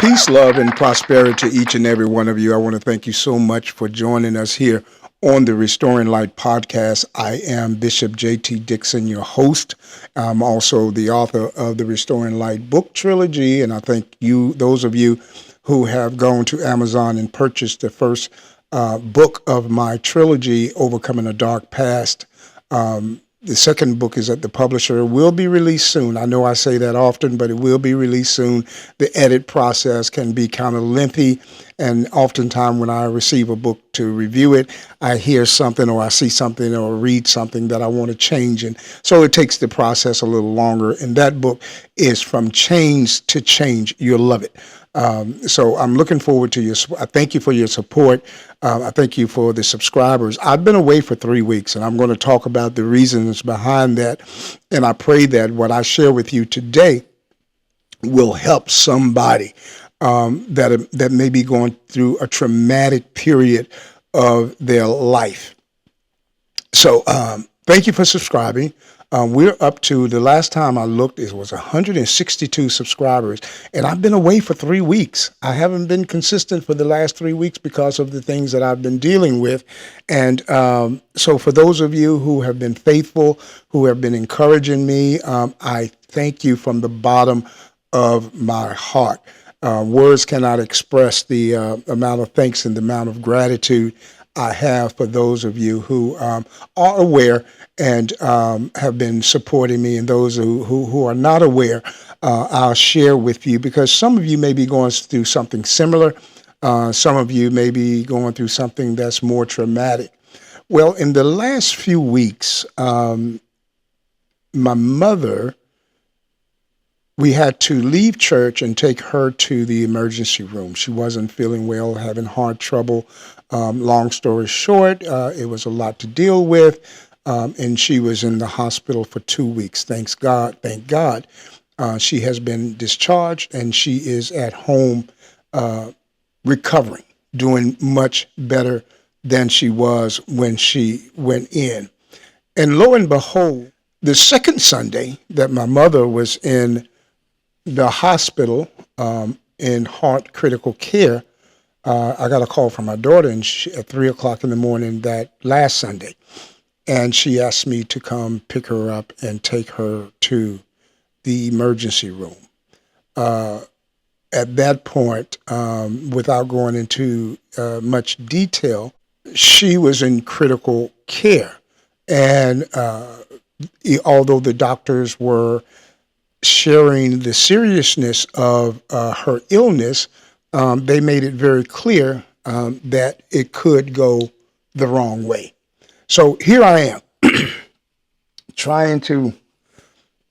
Peace, love, and prosperity to each and every one of you. I want to thank you so much for joining us here on the Restoring Light podcast. I am Bishop J.T. Dixon, your host. I'm also the author of the Restoring Light book trilogy, and I thank you, those of you who have gone to Amazon and purchased the first book of my trilogy, Overcoming a Dark Past. The second book is at the publisher. Will be released soon. I know I say that often, but it will be released soon. The edit process can be kind of lengthy, and oftentimes when I receive a book to review it, I hear something or I see something or read something that I want to change, and so it takes the process a little longer. And that book is From Change to Change. You'll love it. So I'm looking forward to your. I thank you for your support. I thank you for the subscribers. I've been away for 3 weeks, and I'm going to talk about the reasons behind that. And I pray that what I share with you today will help somebody that may be going through a traumatic period of their life. So thank you for subscribing. We're up to, the last time I looked, it was 162 subscribers, and I've been away for 3 weeks. I haven't been consistent for the last 3 weeks because of the things that I've been dealing with. And so for those of you who have been faithful, who have been encouraging me, I thank you from the bottom of my heart. Words cannot express the amount of thanks and the amount of gratitude I have for those of you who are aware and have been supporting me, and those who are not aware, I'll share with you, because some of you may be going through something similar. Some of you may be going through something that's more traumatic. Well, in the last few weeks, my mother, we had to leave church and take her to the emergency room. She wasn't feeling well, having heart trouble. Long story short, it was a lot to deal with, and she was in the hospital for 2 weeks. Thank God. She has been discharged, and she is at home recovering, doing much better than she was when she went in. And lo and behold, the second Sunday that my mother was in the hospital in heart critical care, I got a call from my daughter at 3 o'clock in the morning that last Sunday. And she asked me to come pick her up and take her to the emergency room. At that point, without going into much detail, she was in critical care. And although the doctors were sharing the seriousness of her illness, they made it very clear that it could go the wrong way. So here I am trying to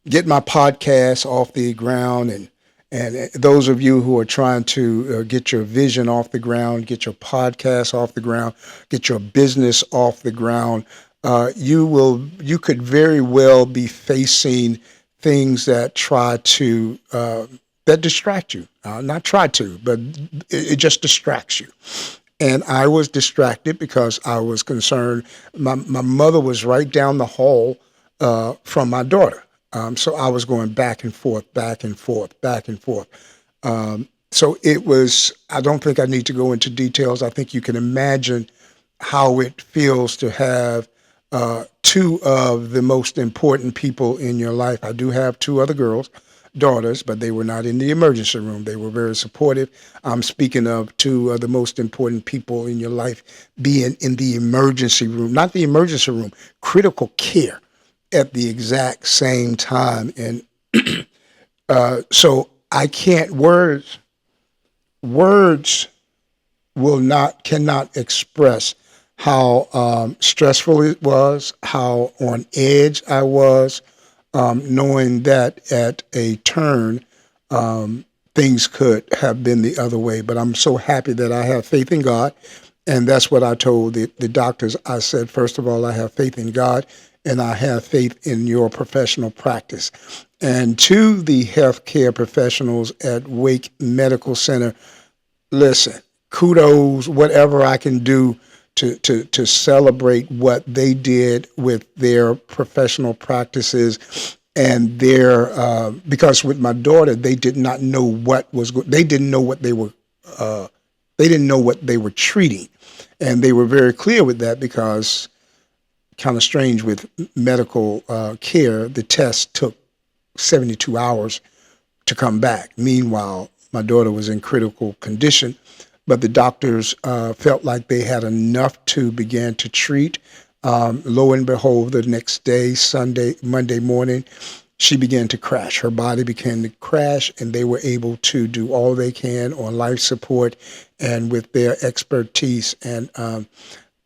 get my podcast off the ground, and those of you who are trying to get your vision off the ground, get your podcast off the ground, get your business off the ground, you could very well be facing things that that distract you. Not try to, but it just distracts you. And I was distracted because I was concerned. My mother was right down the hall from my daughter. So I was going back and forth, back and forth, back and forth. So it was, I don't think I need to go into details. I think you can imagine how it feels to have two of the most important people in your life. I do have two other daughters, but they were not in the emergency room. They were very supportive. I'm speaking of two of the most important people in your life being in the emergency room, not the emergency room, critical care at the exact same time. And so I can't, words cannot express how stressful it was, how on edge I was, knowing that at a turn, things could have been the other way. But I'm so happy that I have faith in God. And that's what I told the doctors. I said, first of all, I have faith in God, and I have faith in your professional practice. And to the healthcare professionals at Wake Medical Center, listen, kudos, whatever I can do to celebrate what they did with their professional practices And because with my daughter, they did not know what was they didn't know what uh, they didn't know what they were treating, and they were very clear with that because kind of strange with medical care, the test took 72 hours to come back. Meanwhile, my daughter was in critical condition, but the doctors felt like they had enough to begin to treat. Lo and behold, the next day, Monday morning, she began to crash. Her body began to crash, and they were able to do all they can on life support and with their expertise. And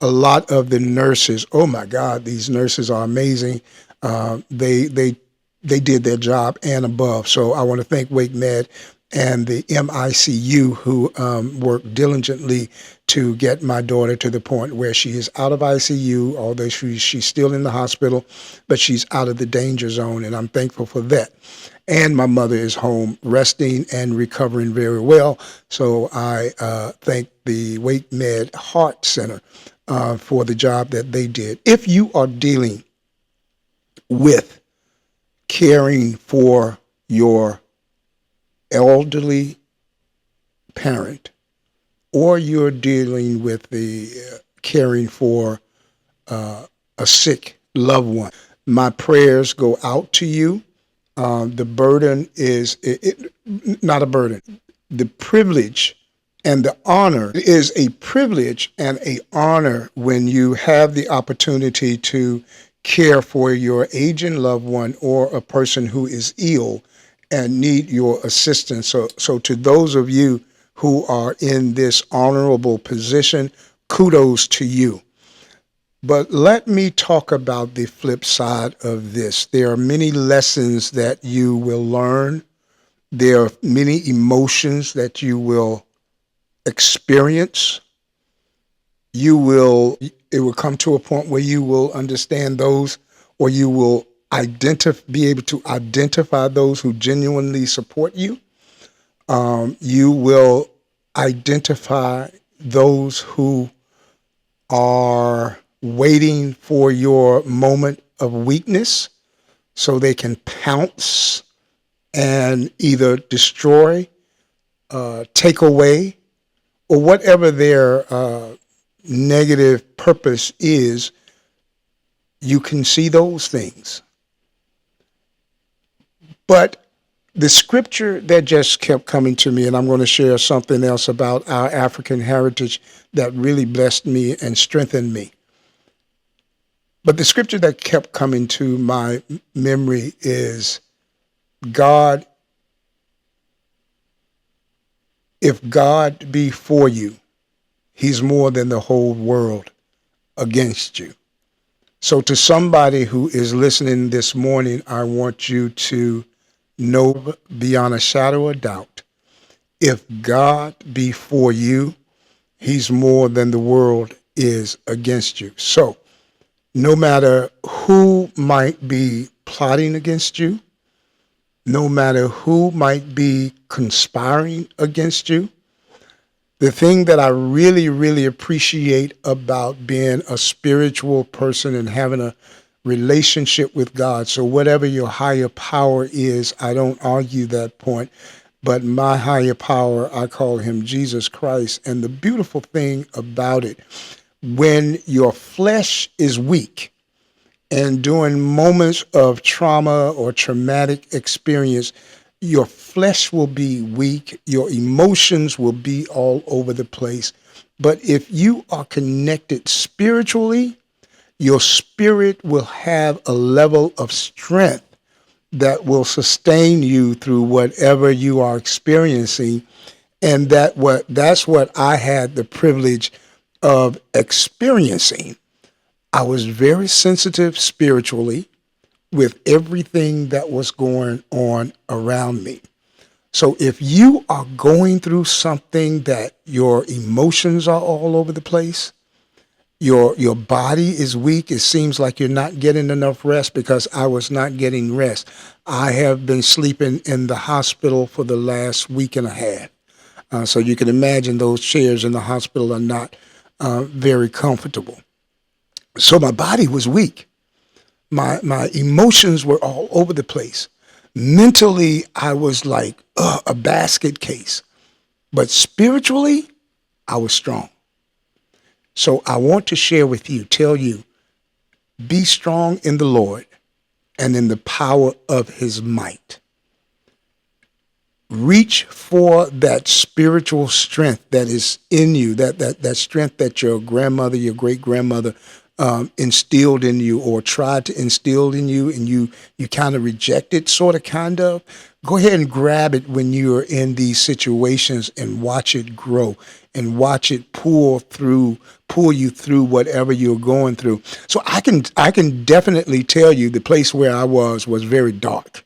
a lot of the nurses, oh my God, these nurses are amazing. They did their job and above. So I want to thank Wake Med and the MICU who worked diligently to get my daughter to the point where she is out of ICU, although she's still in the hospital, but she's out of the danger zone, and I'm thankful for that. And my mother is home resting and recovering very well. So I thank the Wake Med Heart Center for the job that they did. If you are dealing with caring for your elderly parent, or you're dealing with the caring for a sick loved one, my prayers go out to you. The burden is not a burden. The privilege and the honor is a privilege and a honor when you have the opportunity to care for your aging loved one or a person who is ill and need your assistance. So to those of you who are in this honorable position, kudos to you. But let me talk about the flip side of this. There are many lessons that you will learn. There are many emotions that you will experience. It will come to a point where you will understand those, or you will be able to identify those who genuinely support you. You will identify those who are waiting for your moment of weakness so they can pounce and either destroy, take away, or whatever their negative purpose is. You can see those things. But the scripture that just kept coming to me, and I'm going to share something else about our African heritage that really blessed me and strengthened me. But the scripture that kept coming to my memory is God, if God be for you, he's more than the whole world against you. So to somebody who is listening this morning, I want you to know beyond a shadow of doubt, if God be for you, he's more than the world is against you. So no matter who might be plotting against you, no matter who might be conspiring against you, the thing that I really, really appreciate about being a spiritual person and having a relationship with God, so whatever your higher power is, I don't argue that point, but my higher power, I call him Jesus Christ. And the beautiful thing about it, when your flesh is weak and during moments of trauma or traumatic experience, your flesh will be weak, your emotions will be all over the place. But if you are connected spiritually, your spirit will have a level of strength that will sustain you through whatever you are experiencing. And that's what I had the privilege of experiencing. I was very sensitive spiritually with everything that was going on around me. So if you are going through something that your emotions are all over the place, your body is weak, it seems like you're not getting enough rest, because I was not getting rest. I have been sleeping in the hospital for the last week and a half. So you can imagine those chairs in the hospital are not very comfortable. So my body was weak. My emotions were all over the place. Mentally, I was like a basket case. But spiritually, I was strong. So I want to share with you, tell you, be strong in the Lord and in the power of his might. Reach for that spiritual strength that is in you, that strength that your grandmother, your great grandmother instilled in you or tried to instill in you, and you kind of reject it, kind of. Go ahead and grab it when you are in these situations and watch it grow and watch it pull you through whatever you're going through. So I can definitely tell you the place where I was very dark.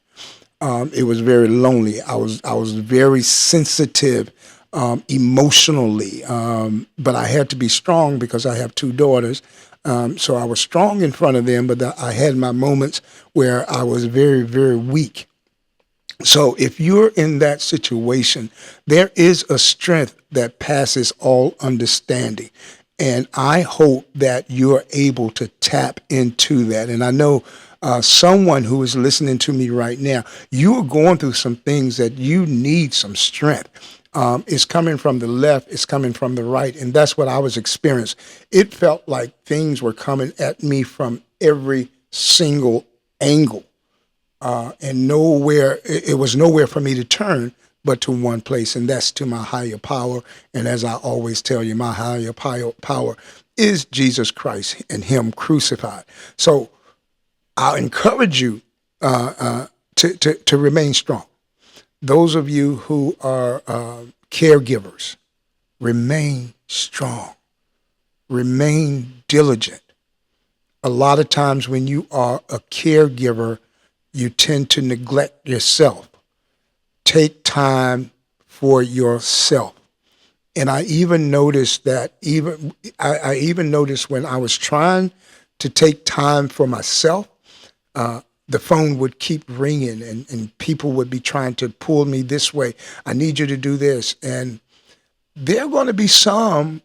It was very lonely. I was very sensitive emotionally, but I had to be strong because I have two daughters. So I was strong in front of them, but I had my moments where I was very, very weak. So if you're in that situation, there is a strength that passes all understanding. And I hope that you're able to tap into that. And I know someone who is listening to me right now, you are going through some things that you need some strength. It's coming from the left, it's coming from the right. And that's what I was experiencing. It felt like things were coming at me from every single angle. And nowhere, it was nowhere for me to turn but to one place, and that's to my higher power. And as I always tell you, my higher power is Jesus Christ and him crucified. So I'll encourage you to remain strong. Those of you who are caregivers, remain strong, remain diligent. A lot of times when you are a caregiver, you tend to neglect yourself. Take time for yourself. And I even noticed that I even noticed when I was trying to take time for myself, the phone would keep ringing and people would be trying to pull me this way. I need you to do this. And there are going to be some,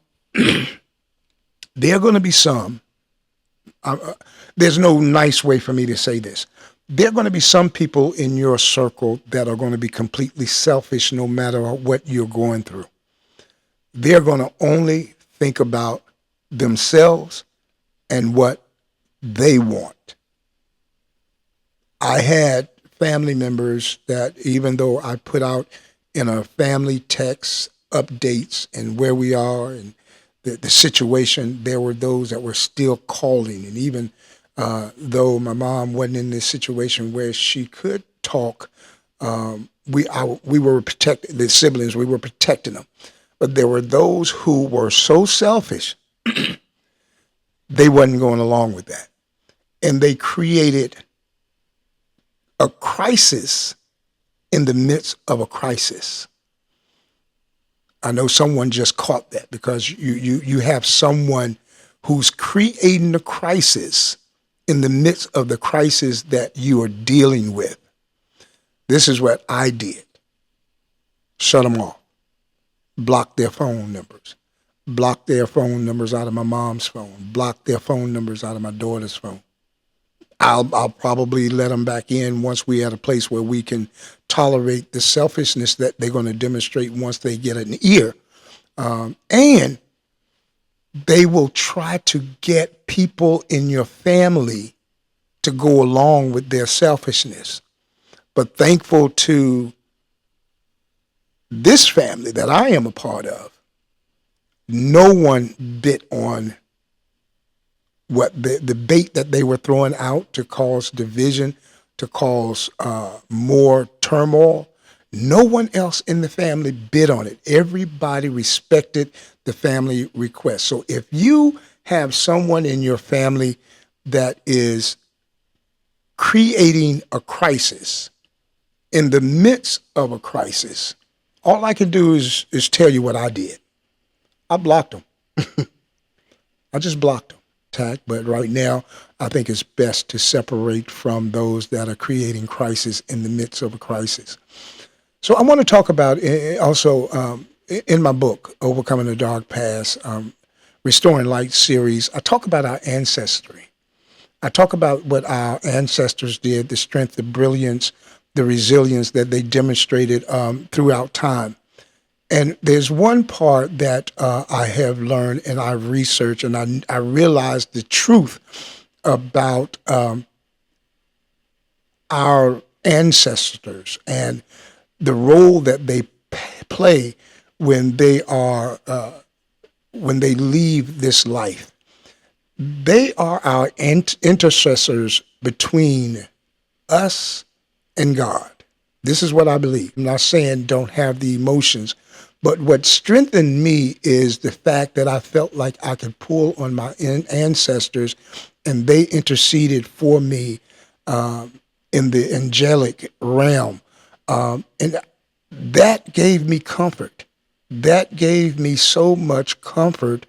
there's no nice way for me to say this. There are going to be some people in your circle that are going to be completely selfish no matter what you're going through. They're going to only think about themselves and what they want. I had family members that even though I put out in a family text updates and where we are and the situation, there were those that were still calling. And even though my mom wasn't in this situation where she could talk, we were protecting the siblings. We were protecting them. But there were those who were so selfish, they wasn't going along with that. And they created a crisis in the midst of a crisis. I know someone just caught that because you have someone who's creating a crisis in the midst of the crisis that you are dealing with. This is what I did. Shut them off. Block their phone numbers. Block their phone numbers out of my mom's phone. Block their phone numbers out of my daughter's phone. I'll probably let them back in once we're at a place where we can tolerate the selfishness that they're going to demonstrate once they get an ear. And they will try to get people in your family to go along with their selfishness. But thankful to this family that I am a part of, no one bit on what the bait that they were throwing out to cause division, to cause more turmoil. No one else in the family bid on it. Everybody respected the family request. So if you have someone in your family that is creating a crisis in the midst of a crisis, all I can do is tell you what I did. I blocked them. I just blocked them. But right now, I think it's best to separate from those that are creating crisis in the midst of a crisis. So I want to talk about also in my book, Overcoming the Dark Past, Restoring Light series, I talk about our ancestry. I talk about what our ancestors did, the strength, the brilliance, the resilience that they demonstrated throughout time. And there's one part that I have learned and I've researched, and I realized the truth about our ancestors and the role that they play when they are when they leave this life. They are our intercessors between us and God. This is what I believe. I'm not saying don't have the emotions, but what strengthened me is the fact that I felt like I could pull on my ancestors, and they interceded for me in the angelic realm. And that gave me comfort. That gave me so much comfort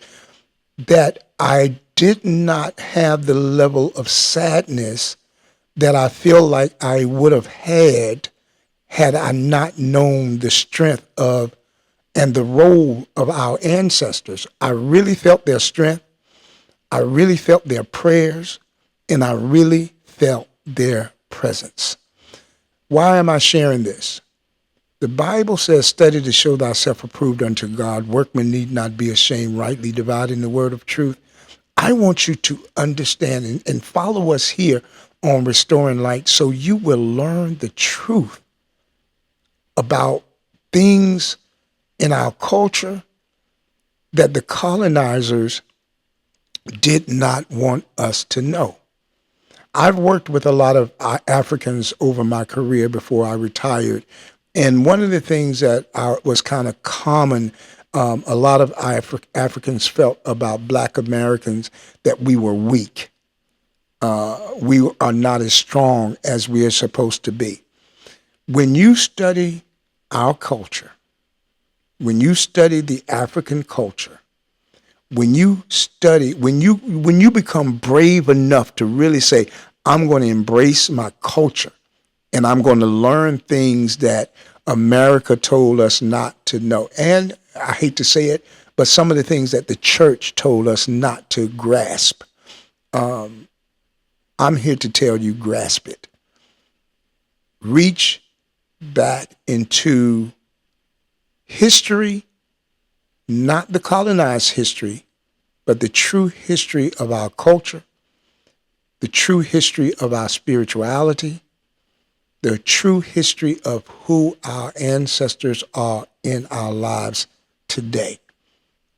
that I did not have the level of sadness that I feel like I would have had I not known the strength of and the role of our ancestors. I really felt their strength. I really felt their prayers, and I really felt their presence. Why am I sharing this? The Bible says, study to show thyself approved unto God. Workmen need not be ashamed, rightly dividing the word of truth. I want you to understand and follow us here on Restoring Light so you will learn the truth about things in our culture that the colonizers did not want us to know. I've worked with a lot of Africans over my career before I retired. And one of the things that was kind of common, a lot of Africans felt about Black Americans, that we were weak. We are not as strong as we are supposed to be. When you study our culture, when you study the African culture, when you become brave enough to really say, I'm going to embrace my culture and I'm going to learn things that America told us not to know. And I hate to say it, but some of the things that the church told us not to grasp. I'm here to tell you, grasp it. Reach back into history, not the colonized history, but the true history of our culture, the true history of our spirituality, the true history of who our ancestors are in our lives today.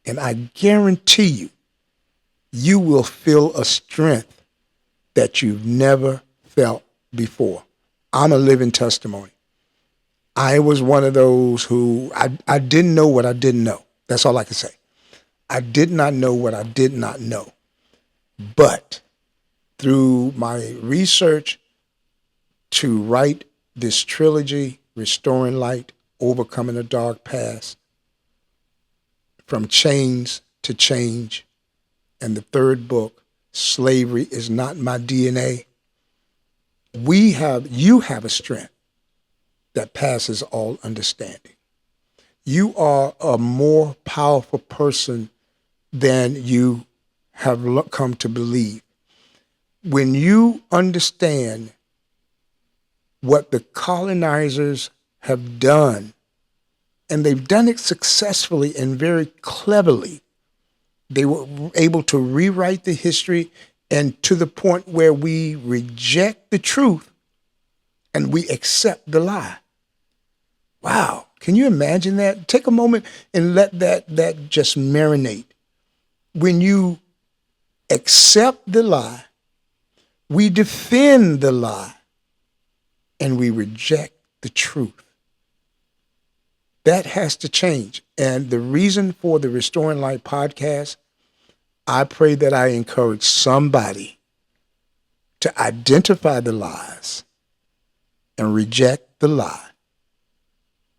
And I guarantee you, you will feel a strength that you've never felt before. I'm a living testimony. I was one of those who I didn't know what I didn't know. That's all I can say. I did not know what I did not know. But through my research to write this trilogy, Restoring Light, Overcoming the Dark Past, From Chains to Change, and the third book, Slavery is Not My DNA, you have a strength that passes all understanding. You are a more powerful person than you have come to believe. When you understand what the colonizers have done, and they've done it successfully and very cleverly, they were able to rewrite the history, and to the point where we reject the truth and we accept the lie. Wow. Can you imagine that? Take a moment and let that just marinate. When you accept the lie, we defend the lie, and we reject the truth. That has to change. And the reason for the Restoring Light podcast, I pray that I encourage somebody to identify the lies and reject the lie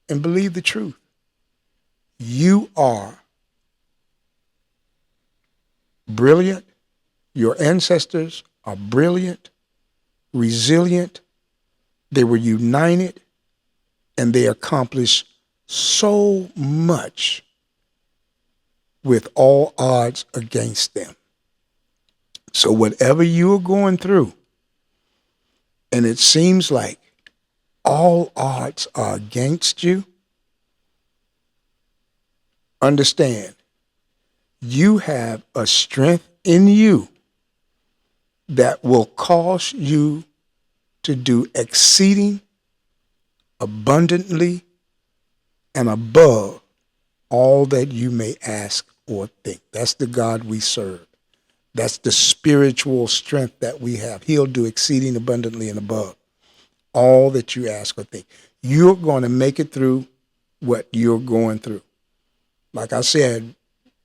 and believe the truth. You are brilliant. Your ancestors are brilliant, resilient. They were united, and they accomplished so much with all odds against them. So whatever you're going through, and it seems like all odds are against you, understand you have a strength in you that will cause you to do exceeding abundantly and above all that you may ask or think. That's the God we serve. That's the spiritual strength that we have. He'll do exceeding abundantly and above all that you ask or think. You're going to make it through what you're going through. Like I said,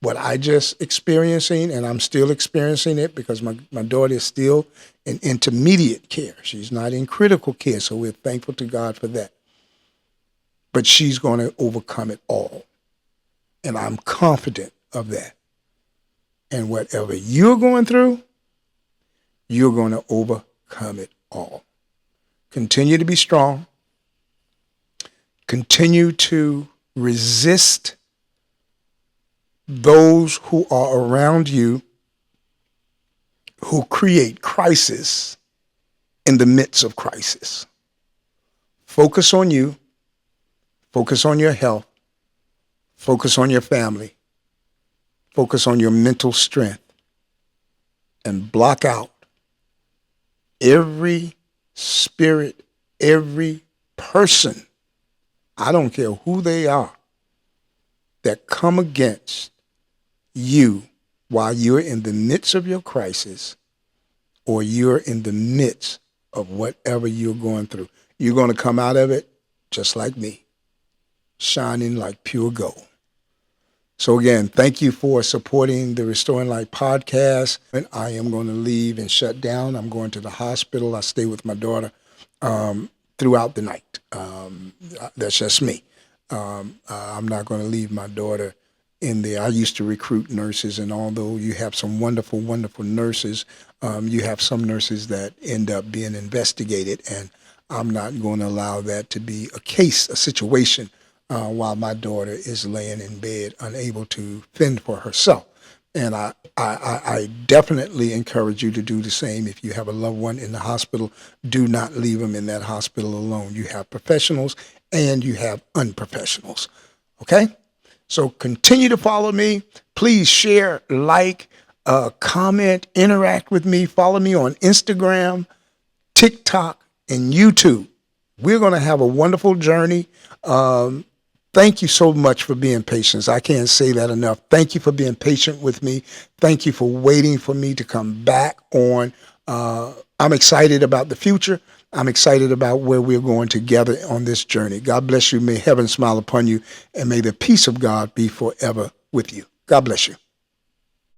what I just experiencing, and I'm still experiencing it because my daughter is still in intermediate care. She's not in critical care, so we're thankful to God for that. But she's going to overcome it all. And I'm confident of that. And whatever you're going through, you're going to overcome it all. Continue to be strong. Continue to resist those who are around you who create crisis in the midst of crisis. Focus on you. Focus on your health. Focus on your family. Focus on your mental strength. And block out every spirit, every person, I don't care who they are, that come against you while you're in the midst of your crisis or you're in the midst of whatever you're going through. You're going to come out of it just like me, shining like pure gold. So again, thank you for supporting the Restoring Life podcast. I am going to leave and shut down. I'm going to the hospital. I stay with my daughter throughout the night. That's just me. I'm not going to leave my daughter in there. I used to recruit nurses, and although you have some wonderful, wonderful nurses, you have some nurses that end up being investigated, and I'm not going to allow that to be a situation while my daughter is laying in bed, unable to fend for herself. And I definitely encourage you to do the same. If you have a loved one in the hospital, do not leave them in that hospital alone. You have professionals and you have unprofessionals. Okay? So continue to follow me. Please share, like, comment, interact with me. Follow me on Instagram, TikTok, and YouTube. We're going to have a wonderful journey. Thank you so much for being patient. I can't say that enough. Thank you for being patient with me. Thank you for waiting for me to come back on. I'm excited about the future. I'm excited about where we're going together on this journey. God bless you. May heaven smile upon you, and may the peace of God be forever with you. God bless you.